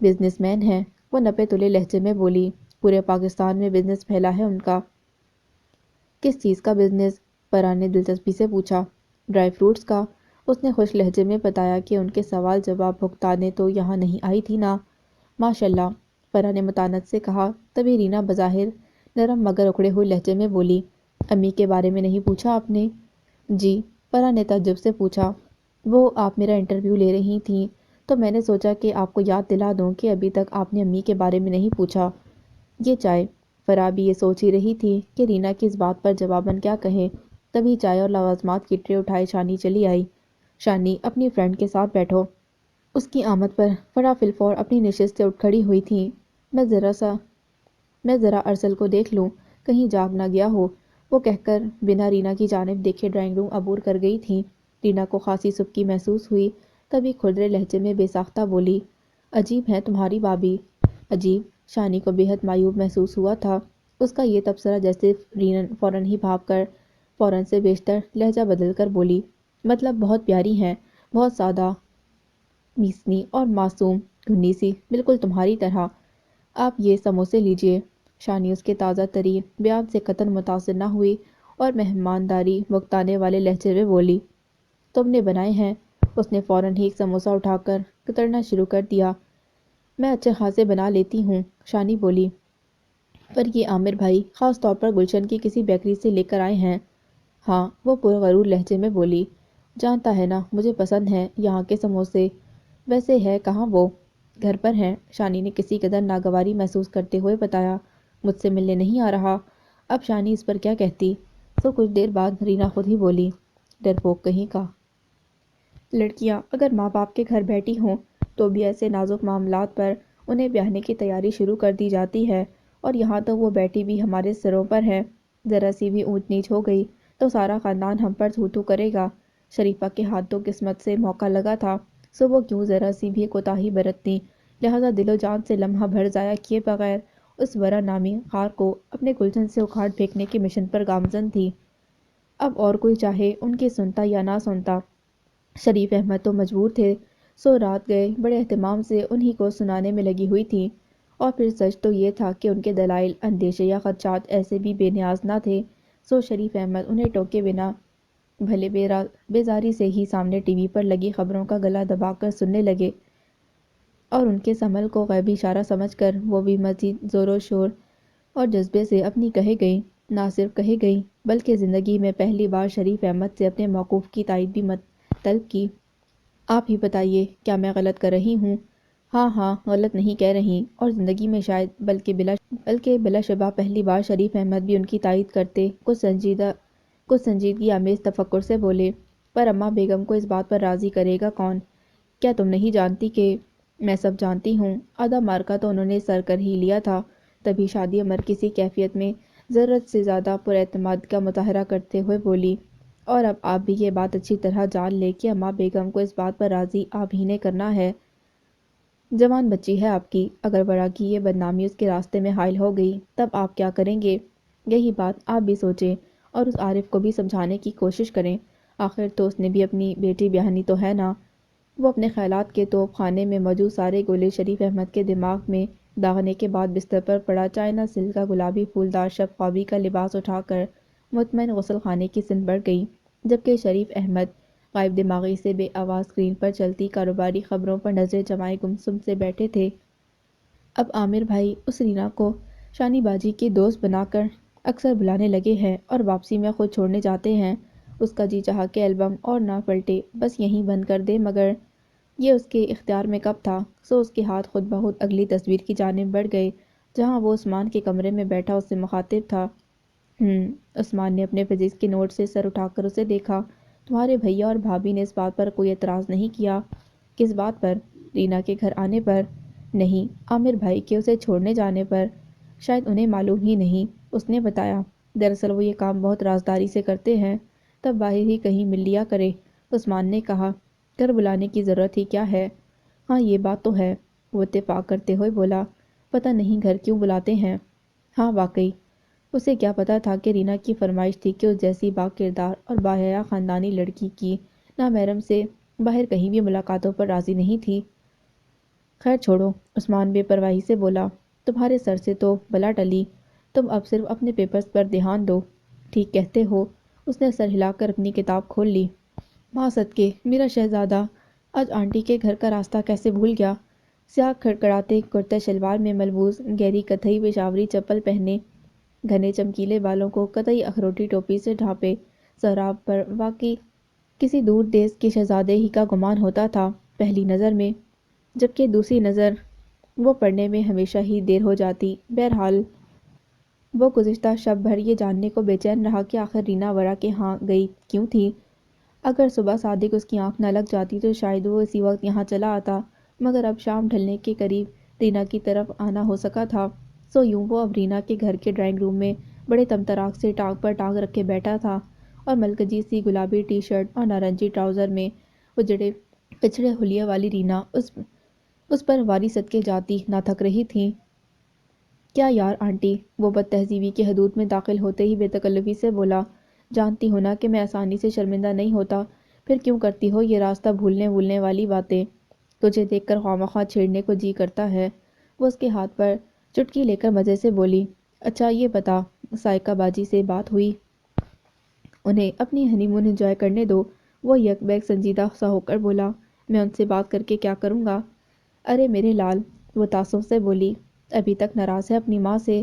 بزنس مین ہیں، وہ نپے تلے لہجے میں بولی، پورے پاکستان میں بزنس پھیلا ہے ان کا۔ کس چیز کا بزنس؟ فرح نے دلچسپی سے پوچھا۔ ڈرائی فروٹس کا، اس نے خوش لہجے میں بتایا کہ ان کے سوال جواب بھگتانے تو یہاں نہیں آئی تھی نا۔ ماشاءاللہ، فرح نے متانت سے کہا۔ تبھی رینا بظاہر نرم مگر اکڑے ہوئے لہجے میں بولی، امی کے بارے میں نہیں پوچھا آپ نے؟ جی، فرح نے تعجب سے پوچھا۔ وہ آپ میرا انٹرویو لے رہی تھیں تو میں نے سوچا کہ آپ کو یاد دلا دوں کہ ابھی تک آپ نے امی کے بارے میں نہیں پوچھا۔ یہ چائے۔ فرح بھی یہ سوچ ہی رہی تھی کہ رینا کی اس بات پر جواباً کیا کہے، تبھی چائے اور لوازمات کی ٹرے اٹھائے شانی چلی آئی۔ شانی، اپنی فرینڈ کے ساتھ بیٹھو۔ اس کی آمد پر فرح فی الفور اپنی نشست سے اٹھ کھڑی ہوئی تھی۔ میں ذرا ارسل کو دیکھ لوں، کہیں جاگ نہ گیا ہو، وہ کہہ کر بنا رینا کی جانب دیکھے ڈرائنگ روم عبور کر گئی تھی۔ رینا کو خاصی سبکی محسوس ہوئی، تبھی کھردرے لہجے میں بے ساختہ بولی، عجیب ہیں تمہاری بھابھی۔ عجیب؟ شانی کو بے حد معیوب محسوس ہوا تھا۔ اس کا یہ تبصرہ جیسے رینا فوراً ہی بھاپ کر فوراً سے بیشتر لہجہ بدل کر بولی، مطلب بہت پیاری ہیں، بہت سادہ، میسنی اور معصوم، گھنی سی، بالکل تمہاری طرح۔ آپ یہ سموسے لیجئے۔ شانی اس کے تازہ ترین بیان سے قطعاً متاثر نہ ہوئی اور مہمانداری بھگتانے والے لہجے میں بولی، تم نے بنائے ہیں؟ اس نے فوراً ہی ایک سموسہ اٹھا کر کترنا شروع کر دیا۔ میں اچھے خاصے بنا لیتی ہوں، شانی بولی، پر یہ عامر بھائی خاص طور پر گلشن کی کسی بیکری سے لے کر آئے ہیں۔ ہاں، وہ پرغرور لہجے میں بولی، جانتا ہے نا مجھے پسند ہیں یہاں کے سموسے۔ ویسے ہے کہاں وہ؟ گھر پر ہیں، شانی نے کسی قدر ناگواری محسوس کرتے ہوئے بتایا، مجھ سے ملنے نہیں آ رہا؟ اب شانی اس پر کیا کہتی؟ تو کچھ دیر بعد رینا خود ہی بولی، ڈرپوک کہیں کا۔ لڑکیاں اگر ماں باپ کے گھر بیٹھی ہوں تو بھی ایسے نازک معاملات پر انہیں بیاہنے کی تیاری شروع کر دی جاتی ہے، اور یہاں تو وہ بیٹی بھی ہمارے سروں پر ہے، ذرا سی بھی اونچ نیچ ہو گئی تو سارا خاندان ہم پر تھو تھو کرے گا۔ شریفہ کے ہاتھ تو قسمت سے موقع لگا تھا، سو وہ کیوں ذرا سی بھی کوتاہی برتتی، لہٰذا دل و جان سے لمحہ بھر ضائع کیے بغیر اس ورا نامی خار کو اپنے گلشن سے اکھاڑ پھینکنے کے مشن پر گامزن تھی۔ اب اور کوئی چاہے ان کی سنتا یا نہ سنتا، شریف احمد تو مجبور تھے، سو رات گئے بڑے اہتمام سے انہی کو سنانے میں لگی ہوئی تھیں۔ اور پھر سچ تو یہ تھا کہ ان کے دلائل، اندیشے یا خدشات ایسے بھی بے نیاز نہ تھے، سو شریف احمد انہیں ٹوکے بنا بھلے بیزاری سے ہی سامنے ٹی وی پر لگی خبروں کا گلا دبا کر سننے لگے، اور ان کے اس عمل کو غیبی اشارہ سمجھ کر وہ بھی مزید زور و شور اور جذبے سے اپنی کہے گئی، نہ صرف کہے گئی بلکہ زندگی میں پہلی بار شریف احمد سے اپنے موقف کی تائید بھی طلب کی۔ آپ ہی بتائیے، کیا میں غلط کر رہی ہوں؟ ہاں ہاں، غلط نہیں کہہ رہی، اور زندگی میں شاید بلکہ بلا شبہ پہلی بار شریف احمد بھی ان کی تائید کرتے کچھ سنجیدہ کچھ سنجیدگی آمیز تفکر سے بولے، پر اماں بیگم کو اس بات پر راضی کرے گا کون؟ کیا تم نہیں جانتی کہ… میں سب جانتی ہوں۔ آدھا مارکا تو انہوں نے سر کر ہی لیا تھا، تبھی شادی عمر کسی کیفیت میں ضرورت سے زیادہ پراعتماد کا مظاہرہ کرتے ہوئے بولی، اور اب آپ بھی یہ بات اچھی طرح جان لے کہ اماں بیگم کو اس بات پر راضی آپ ہی نے کرنا ہے۔ جوان بچی ہے آپ کی، اگر بڑا کی یہ بدنامی اس کے راستے میں حائل ہو گئی تب آپ کیا کریں گے؟ یہی بات آپ بھی سوچیں اور اس عارف کو بھی سمجھانے کی کوشش کریں، آخر تو اس نے بھی اپنی بیٹی بیاہنی تو ہے نا۔ وہ اپنے خیالات کے توپ خانے میں موجود سارے گولے شریف احمد کے دماغ میں داغنے کے بعد بستر پر پڑا چائنا سلک کا گلابی پھولدار شب خوابی کا لباس اٹھا کر مطمئن غسل خانے کی سمت بڑھ گئی، جبکہ شریف احمد غائب دماغی سے بے آواز اسکرین پر چلتی کاروباری خبروں پر نظریں جمائے گمسم سے بیٹھے تھے۔ اب عامر بھائی اس رینا کو شانی باجی کی دوست بنا کر اکثر بلانے لگے ہیں اور واپسی میں خود چھوڑنے جاتے ہیں۔ اس کا جی چاہا کہ البم اور نہ پلٹے، بس یہیں بند کر دے، مگر یہ اس کے اختیار میں کب تھا؟ سو اس کے ہاتھ خود بخود اگلی تصویر کی جانب بڑھ گئے، جہاں وہ عثمان کے کمرے میں بیٹھا اس سے مخاطب تھا۔ عثمان نے اپنے فزکس کے نوٹ سے سر اٹھا کر اسے دیکھا۔ تمہارے بھیا اور بھابھی نے اس بات پر کوئی اعتراض نہیں کیا؟ کس بات پر؟ رینا کے گھر آنے پر؟ نہیں، عامر بھائی کے اسے چھوڑنے جانے پر۔ شاید انہیں معلوم ہی نہیں، اس نے بتایا۔ دراصل وہ یہ کام بہت رازداری سے کرتے ہیں، تب باہر ہی کہیں مل لیا کرے، عثمان نے کہا۔ گھر بلانے کی ضرورت ہی کیا ہے؟ ہاں یہ بات تو ہے، وہ اتفاق کرتے ہوئے بولا۔ پتہ نہیں گھر کیوں بلاتے ہیں؟ ہاں واقعی، اسے کیا پتہ تھا کہ رینا کی فرمائش تھی کہ اس جیسی با کردار اور باحیا خاندانی لڑکی کی نامحرم سے باہر کہیں بھی ملاقاتوں پر راضی نہیں تھی۔ خیر چھوڑو، عثمان بے پرواہی سے بولا۔ تمہارے سر سے تو بلا ٹلی، تم اب صرف اپنے پیپرز پر دھیان دو۔ ٹھیک کہتے ہو، اس نے سر ہلا کر اپنی کتاب کھول لی۔ ماں صدقے، میرا شہزادہ آج آنٹی کے گھر کا راستہ کیسے بھول گیا؟ سیاہ کھڑکھڑاتے کرتے شلوار میں ملبوس گہری کتھئی پشاوری چپل پہنے، گھنے چمکیلے بالوں کو قطعی اخروٹی ٹوپی سے ڈھانپے، سہراب پر واقعی کسی دور دیس کے شہزادے ہی کا گمان ہوتا تھا پہلی نظر میں، جبکہ دوسری نظر وہ پڑھنے میں ہمیشہ ہی دیر ہو جاتی۔ بہرحال وہ گزشتہ شب بھر یہ جاننے کو بے چین رہا کہ آخر رینا ورا کے ہاں گئی کیوں تھی۔ اگر صبح صادق اس کی آنکھ نہ لگ جاتی تو شاید وہ اسی وقت یہاں چلا آتا، مگر اب شام ڈھلنے کے قریب رینا کی طرف آنا ہو سکا تھا، سو یوں وہ اب رینا کے گھر کے ڈرائنگ روم میں بڑے طمطراق سے ٹانگ پر ٹانگ رکھے بیٹھا تھا، اور ملکجی سی گلابی ٹی شرٹ اور نارنجی ٹراؤزر میں اجڑے پچھڑے حلیے والی رینا اس پر واری صدقے جاتی نہ تھک رہی تھی۔ کیا یار آنٹی، وہ بد تہذیبی کی حدود میں داخل ہوتے ہی بے تکلفی سے بولا، جانتی ہو نا کہ میں آسانی سے شرمندہ نہیں ہوتا، پھر کیوں کرتی ہو یہ راستہ بھولنے والی باتیں؟ تجھے دیکھ کر خواہ مخواہ چھیڑنے کو جی کرتا ہے۔ وہ اس کے ہاتھ پر چٹکی لے کر مزے سے بولی۔ اچھا یہ بتا، سائیکا باجی سے بات ہوئی؟ انہیں اپنی ہنی مون انجوائے کرنے دو، وہ یک بیک سنجیدہ سا ہو کر بولا۔ میں ان سے بات کر کے کیا کروں گا؟ ارے میرے لال، وہ تعصب سے بولی، ابھی تک ناراض ہے اپنی ماں سے؟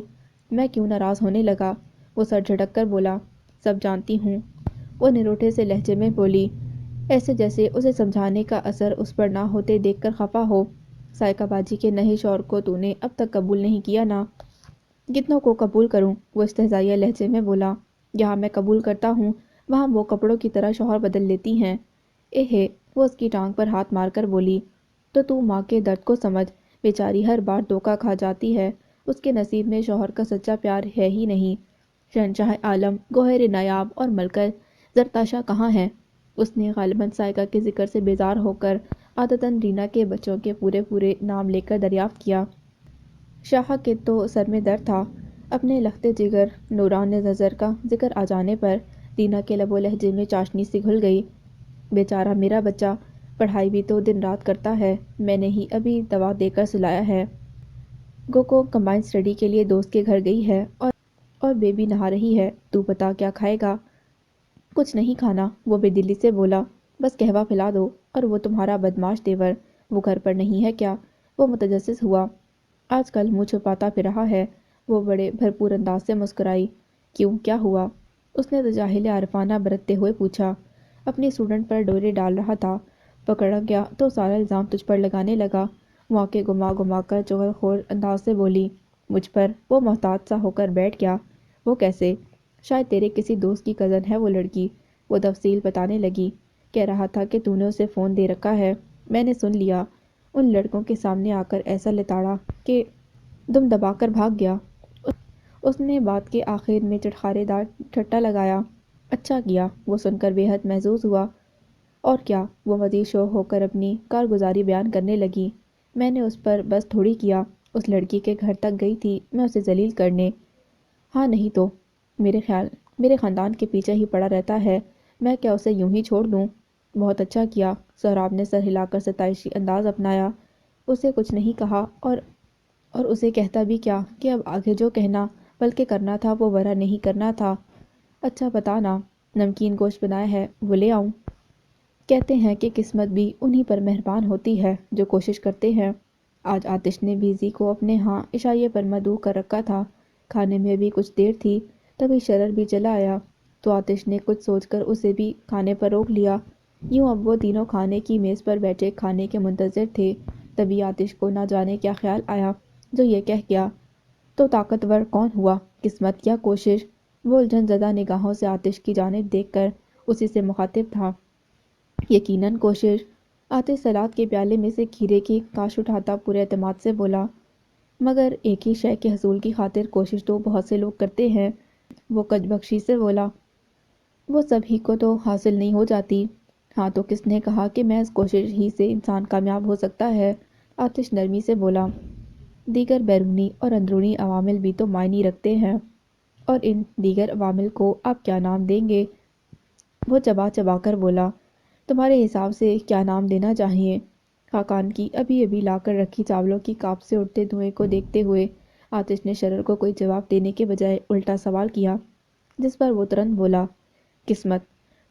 میں کیوں ناراض ہونے لگا؟ وہ سر جھٹک کر بولا۔ سب جانتی ہوں، وہ نروٹے سے لہجے میں بولی، ایسے جیسے اسے سمجھانے کا اثر اس پر نہ ہوتے دیکھ کر خفا ہو۔ سائیکا باجی کے نئے شوہر کو تو نے اب تک قبول نہیں کیا نا؟ کتنوں کو قبول کروں؟ وہ استہزائیہ لہجے میں بولا۔ یہاں میں قبول کرتا ہوں، وہاں وہ کپڑوں کی طرح شوہر بدل لیتی ہیں۔ اے، وہ اس کی ٹانگ پر ہاتھ مار کر بولی۔ تو ماں کے درد کو سمجھ، بیچاری ہر بار دھوکہ کھا جاتی ہے، اس کے نصیب میں شوہر کا سچا پیار ہے ہی نہیں۔ شہنشاہ عالم، گوہر نایاب اور ملکہ زرتاشا کہاں ہیں؟ اس نے غالباً سائیکا کے ذکر سے بیزار ہو کر عادتاً رینا کے بچوں کے پورے نام لے کر دریافت کیا۔ شاہ کے تو سر میں درد تھا۔ اپنے لختے جگر نوران نظر کا ذکر آ جانے پر رینا کے لب و لہجے میں چاشنی سی گھل گئی۔ بیچارہ میرا بچہ، پڑھائی بھی تو دن رات کرتا ہے، میں نے ہی ابھی دوا دے کر سلایا ہے۔ گوکو کمبائنڈ اسٹڈی کے لیے دوست کے گھر گئی ہے اور بیبی نہا رہی ہے، تو بتا کیا کھائے گا؟ کچھ نہیں کھانا، وہ بے دلی سے بولا، بس قہوہ پلا دو۔ اور وہ تمہارا بدماش دیور، وہ گھر پر نہیں ہے کیا؟ وہ متجسس ہوا۔ آج کل منہ چھپاتا پھر رہا ہے۔ وہ بڑے بھرپور انداز سے مسکرائی۔ کیوں، کیا ہوا؟ اس نے تجاہل عارفانہ برتتے ہوئے پوچھا۔ اپنی اسٹوڈنٹ پر ڈورے ڈال رہا تھا، پکڑا گیا تو سارا الزام تجھ پر لگانے لگا، وہ آنکھیں گھما کر چغل خور انداز سے بولی۔ مجھ پر؟ وہ محتاط سا ہو کر بیٹھ گیا۔ وہ کیسے؟ شاید تیرے کسی دوست کی کزن ہے وہ لڑکی، وہ تفصیل بتانے لگی۔ کہہ رہا تھا کہ تو نے اسے فون دے رکھا ہے۔ میں نے سن لیا۔ ان لڑکوں کے سامنے آ کر ایسا لتاڑا کہ دم دبا کر بھاگ گیا۔ اس نے بات کے آخر میں چٹخارے دار ٹھٹا لگایا۔ اچھا کیا، وہ سن کر بے حد محظوظ ہوا۔ اور کیا، وہ مزید شوق ہو کر اپنی کارگزاری بیان کرنے لگی۔ میں نے اس پر بس تھوڑی کیا، اس لڑکی کے گھر تک گئی تھی میں اسے ذلیل کرنے۔ ہاں نہیں تو میرے خاندان کے پیچھے ہی پڑا رہتا ہے، میں کیا اسے یوں ہی چھوڑ دوں؟ بہت اچھا کیا، سہراب نے سر ہلا کر ستائشی انداز اپنایا۔ اسے کچھ نہیں کہا اور اسے کہتا بھی کیا کہ اب آگے جو کہنا بلکہ کرنا تھا وہ ورا نہیں کرنا تھا۔ اچھا بتا نا، نمکین گوشت بنایا ہے وہ لے آؤں؟ کہتے ہیں کہ قسمت بھی انہی پر مہربان ہوتی ہے جو کوشش کرتے ہیں۔ آج آتش نے بیزی کو اپنے ہاں عشائیے پر مدعو کر رکھا تھا۔ کھانے میں بھی کچھ دیر تھی تبھی شرر بھی چلا آیا تو آتش نے کچھ سوچ کر اسے بھی کھانے پر روک لیا۔ یوں اب وہ تینوں کھانے کی میز پر بیٹھے کھانے کے منتظر تھے۔ تبھی آتش کو نہ جانے کیا خیال آیا جو یہ کہہ گیا، تو طاقتور کون ہوا، قسمت یا کوشش؟ وہ الجھن زدہ نگاہوں سے آتش کی جانب دیکھ کر اسی سے مخاطب تھا۔ یقیناً کوشش۔ آتش سلاد کے پیالے میں سے کھیرے کی کاش اٹھاتا پورے اعتماد سے بولا۔ مگر ایک ہی شے کے حصول کی خاطر کوشش تو بہت سے لوگ کرتے ہیں، وہ کج بخشی سے بولا۔ وہ سب ہی کو تو حاصل نہیں ہو جاتی۔ ہاں تو کس نے کہا کہ محض کوشش ہی سے انسان کامیاب ہو سکتا ہے؟ آتش نرمی سے بولا۔ دیگر بیرونی اور اندرونی عوامل بھی تو معنی رکھتے ہیں، اور ان دیگر عوامل کو آپ کیا نام دیں گے؟ وہ چبا چبا کر بولا۔ تمہارے حساب سے کیا نام دینا چاہیے؟ خاقان کی ابھی ابھی لا کر رکھی چاولوں کی کاپ سے اٹھتے دھوئیں کو دیکھتے ہوئے آتش نے شرر کو کوئی جواب دینے کے بجائے الٹا سوال کیا، جس پر وہ ترنت بولا، قسمت؟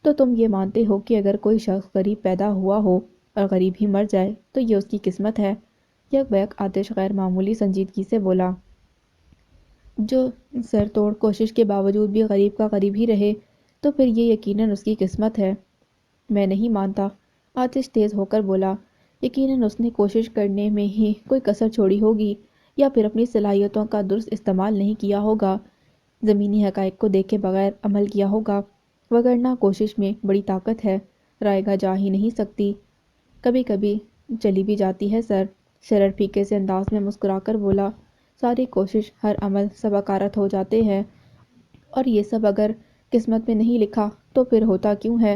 تو تم یہ مانتے ہو کہ اگر کوئی شخص غریب پیدا ہوا ہو اور غریب ہی مر جائے تو یہ اس کی قسمت ہے؟ یک بیک آتش غیر معمولی سنجیدگی سے بولا۔ جو سر توڑ کوشش کے باوجود بھی غریب کا غریب ہی رہے تو پھر یہ یقیناً اس کی قسمت ہے۔ میں نہیں مانتا، آتش تیز ہو کر بولا۔ یقیناً اس نے کوشش کرنے میں ہی کوئی کسر چھوڑی ہوگی یا پھر اپنی صلاحیتوں کا درست استعمال نہیں کیا ہوگا، زمینی حقائق کو دیکھے بغیر عمل کیا ہوگا، وگرنہ کوشش میں بڑی طاقت ہے، رائے گاہ جا ہی نہیں سکتی، کبھی کبھی چلی بھی جاتی ہے سر۔ شرر پھیکے سے انداز میں مسکرا کر بولا، ساری کوشش ہر عمل سباکارت ہو جاتے ہیں، اور یہ سب اگر قسمت میں نہیں لکھا تو پھر ہوتا کیوں ہے؟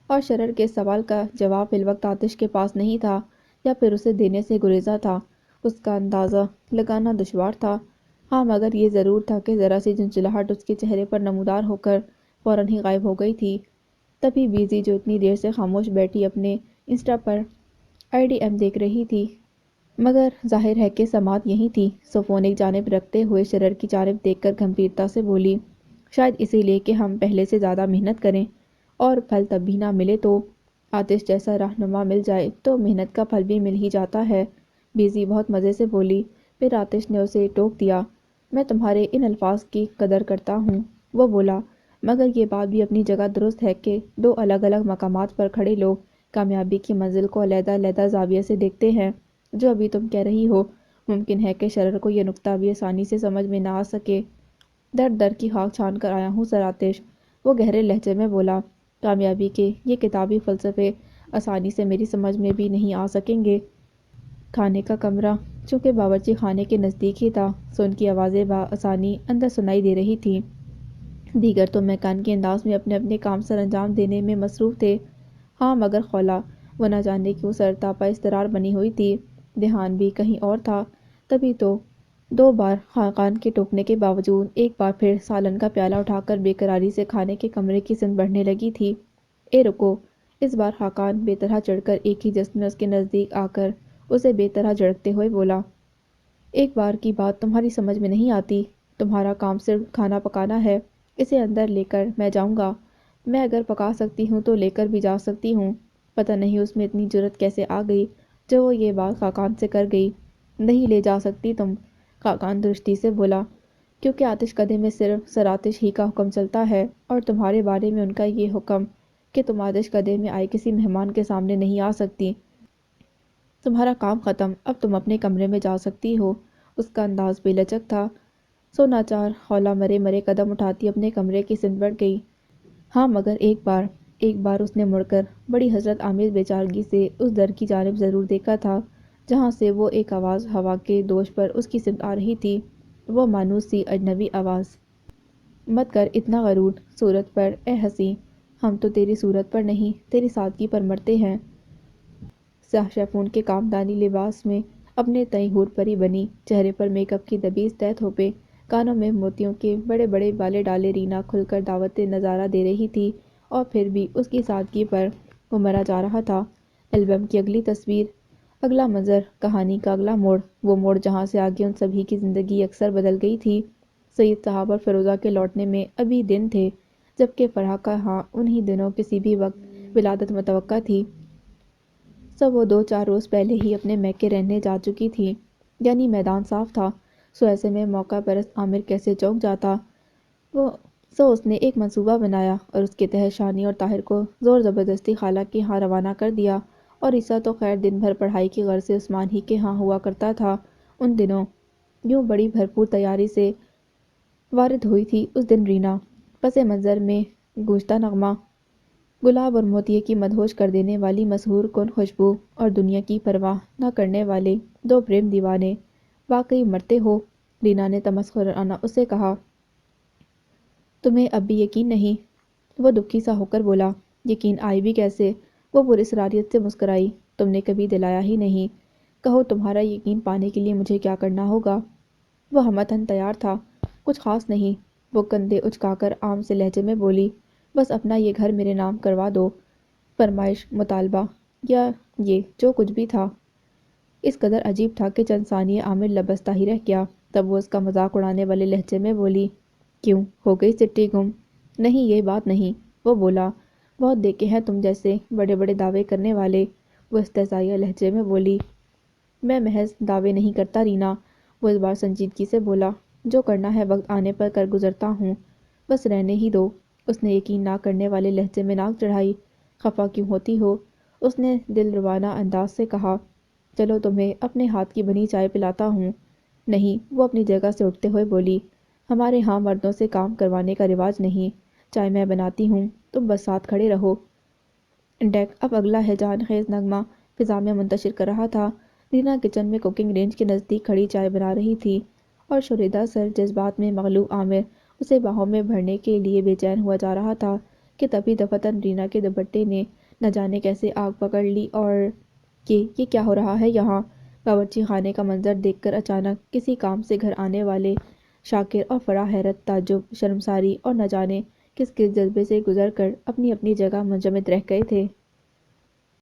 اور شرر کے سوال کا جواب فی الوقت آتش کے پاس نہیں تھا یا پھر اسے دینے سے گریزا تھا، اس کا اندازہ لگانا دشوار تھا۔ ہاں مگر یہ ضرور تھا کہ ذرا سی جھنجھلاہٹ اس کے چہرے پر نمودار ہو کر فوراً ہی غائب ہو گئی تھی۔ تبھی بیزی جو اتنی دیر سے خاموش بیٹھی اپنے انسٹا پر IDM دیکھ رہی تھی، مگر ظاہر ہے کہ سماعت یہی تھی، سو فون ایک جانب رکھتے ہوئے شرر کی جانب دیکھ کر گمبھیرتا سے بولی، شاید اسی لیے کہ ہم پہلے سے زیادہ محنت کریں اور پھل تب بھی نہ ملے تو آتش جیسا رہنما مل جائے تو محنت کا پھل بھی مل ہی جاتا ہے۔ بیزی بہت مزے سے بولی۔ پھر آتش نے اسے ٹوک دیا، میں تمہارے ان الفاظ کی قدر کرتا ہوں، وہ بولا، مگر یہ بات بھی اپنی جگہ درست ہے کہ دو الگ الگ مقامات پر کھڑے لوگ کامیابی کی منزل کو علیحدہ علیحدہ زاویے سے دیکھتے ہیں۔ جو ابھی تم کہہ رہی ہو، ممکن ہے کہ شرر کو یہ نکتہ بھی آسانی سے سمجھ میں نہ آ سکے۔ در در کی خاک چھان کر آیا ہوں سر آتش، وہ گہرے لہجے میں بولا، کامیابی کے یہ کتابی فلسفے آسانی سے میری سمجھ میں بھی نہیں آ سکیں گے۔ کھانے کا کمرہ چونکہ باورچی خانے کے نزدیک ہی تھا، سو ان کی آوازیں بآسانی اندر سنائی دے رہی تھیں۔ دیگر تو میکان کے انداز میں اپنے اپنے کام سر انجام دینے میں مصروف تھے۔ ہاں مگر خولا، وہ نہ جانے کیوں سر تاپا اضطرار بنی ہوئی تھی، دھیان بھی کہیں اور تھا۔ تبھی تو دو بار خاقان کے ٹوکنے کے باوجود ایک بار پھر سالن کا پیالہ اٹھا کر بے قراری سے کھانے کے کمرے کی سمت بڑھنے لگی تھی۔ اے رکو! اس بار خاقان بے طرح چڑھ کر ایک ہی جست میں اس کے نزدیک آ کر اسے بے طرح جھڑکتے ہوئے بولا، ایک بار کی بات تمہاری سمجھ میں نہیں آتی، تمہارا کام صرف کھانا پکانا ہے، اسے اندر لے کر میں جاؤں گا، میں اگر پکا سکتی ہوں تو لے کر بھی جا سکتی ہوں۔ پتہ نہیں اس میں اتنی جرأت کیسے آ گئی جو وہ یہ بات خاقان سے کر گئی۔ نہیں لے جا سکتی تم، خاقان درستی سے بولا، کیونکہ آتش کدے میں صرف سر آتش ہی کا حکم چلتا ہے، اور تمہارے بارے میں ان کا یہ حکم کہ تم آتش کدے میں آئے کسی مہمان کے سامنے نہیں آ سکتی۔ تمہارا کام ختم، اب تم اپنے کمرے میں جا سکتی ہو۔ اس کا انداز بے لچک تھا، سو ناچار خولا مرے مرے قدم اٹھاتی اپنے کمرے کی سمت بڑھ گئی۔ ہاں مگر ایک بار اس نے مڑ کر بڑی حسرت آمیز بے چارگی سے اس در کی جانب ضرور دیکھا تھا جہاں سے وہ ایک آواز ہوا کے دوش پر اس کی سمت آ رہی تھی، وہ مانوس سی اجنبی آواز۔ مت کر اتنا غرور صورت پر اے حسیں، ہم تو تیری صورت پر نہیں تیری سادگی پر مرتے ہیں۔ سیاہ شیفون کے کامدانی لباس میں اپنے تئیں حور پری بنی، چہرے پر میک اپ کی دبیز تہ تھوپے، کانوں میں موتیوں کے بڑے بڑے بالے ڈالے رینا کھل کر دعوت نظارہ دے رہی تھی، اور پھر بھی اس کی سادگی پر وہ مرا جا رہا تھا۔ البم کی اگلی تصویر، اگلا منظر، کہانی کا اگلا موڑ، وہ موڑ جہاں سے آگے ان سبھی کی زندگی اکثر بدل گئی تھی۔ سید صاحب اور فیروزہ کے لوٹنے میں ابھی دن تھے، جبکہ فرح کا ہاں انہی دنوں کسی بھی وقت ولادت متوقع تھی۔ سو وہ 2-4 روز پہلے ہی اپنے میکے رہنے جا چکی تھی، یعنی میدان صاف تھا۔ سو ایسے میں موقع پرست عامر کیسے چونک جاتا؟ سو اس نے ایک منصوبہ بنایا اور اس کے تحت شانی اور طاہر کو زور زبردستی خالہ کے ہاں روانہ کر دیا، اور عیسیٰ تو خیر دن بھر پڑھائی کی غرض سے عثمان ہی کے ہاں ہوا کرتا تھا ان دنوں۔ یوں بڑی بھرپور تیاری سے وارد ہوئی تھی اس دن رینا، پس منظر میں گونجتا نغمہ، گلاب اور موتیے کی مدہوش کر دینے والی مسحور کن خوشبو، اور دنیا کی پرواہ نہ کرنے والے دو پریم دیوانے۔ واقعی مرتے ہو؟ رینا نے تمسخرانہ اس سے کہا۔ تمہیں اب بھی یقین نہیں؟ وہ دکھی سا ہو کر بولا۔ یقین آئے بھی کیسے؟ وہ پراسراریت سے مسکرائی۔ تم نے کبھی دلایا ہی نہیں۔ کہو تمہارا یقین پانے کے لیے مجھے کیا کرنا ہوگا؟ وہ ہمتاً تیار تھا۔ کچھ خاص نہیں، وہ کندھے اچکا کر عام سے لہجے میں بولی، بس اپنا یہ گھر میرے نام کروا دو۔ فرمائش، مطالبہ یا یہ جو کچھ بھی تھا، اس قدر عجیب تھا کہ چند ثانیے عامر لبستہ ہی رہ گیا، تب وہ اس کا مذاق اڑانے والے لہجے میں بولی، کیوں ہو گئی سٹی گم؟ نہیں یہ بات نہیں، وہ بولا، بہت دیکھے ہیں تم جیسے بڑے بڑے دعوے کرنے والے۔ وہ استہزائیہ لہجے میں بولی، میں محض دعوے نہیں کرتا رینا، وہ اس بار سنجیدگی سے بولا، جو کرنا ہے وقت آنے پر کر گزرتا ہوں، بس رہنے ہی دو۔ اس نے یقین نہ کرنے والے لہجے میں ناک چڑھائی۔ خفا کیوں ہوتی ہو؟ اس نے دل روانہ انداز سے کہا، چلو تمہیں اپنے ہاتھ کی بنی چائے پلاتا ہوں۔ نہیں، وہ اپنی جگہ سے اٹھتے ہوئے بولی، ہمارے ہاں مردوں سے کام کروانے کا رواج نہیں، چائے میں بناتی ہوں، تم بس ساتھ کھڑے رہو۔ ڈیک اب اگلا ہیجان خیز نغمہ فضا میں منتشر کر رہا تھا۔ رینا کچن میں کوکنگ رینج کے نزدیک کھڑی چائے بنا رہی تھی، اور شوریدہ سر جذبات میں مغلوب عامر اسے باہوں میں بھرنے کے لیے بے چین ہوا جا رہا تھا کہ تبھی دفتن رینا کے دوپٹے نے نہ جانے کیسے آگ پکڑ لی، اور کہ یہ کیا ہو رہا ہے یہاں؟ باورچی خانے کا منظر دیکھ کر اچانک کسی کام سے گھر آنے والے شاکر اور فرح حیرت، تعجب، شرمساری اور نہ جانے کس کس جذبے سے گزر کر اپنی اپنی جگہ منجمد رہ گئے تھے۔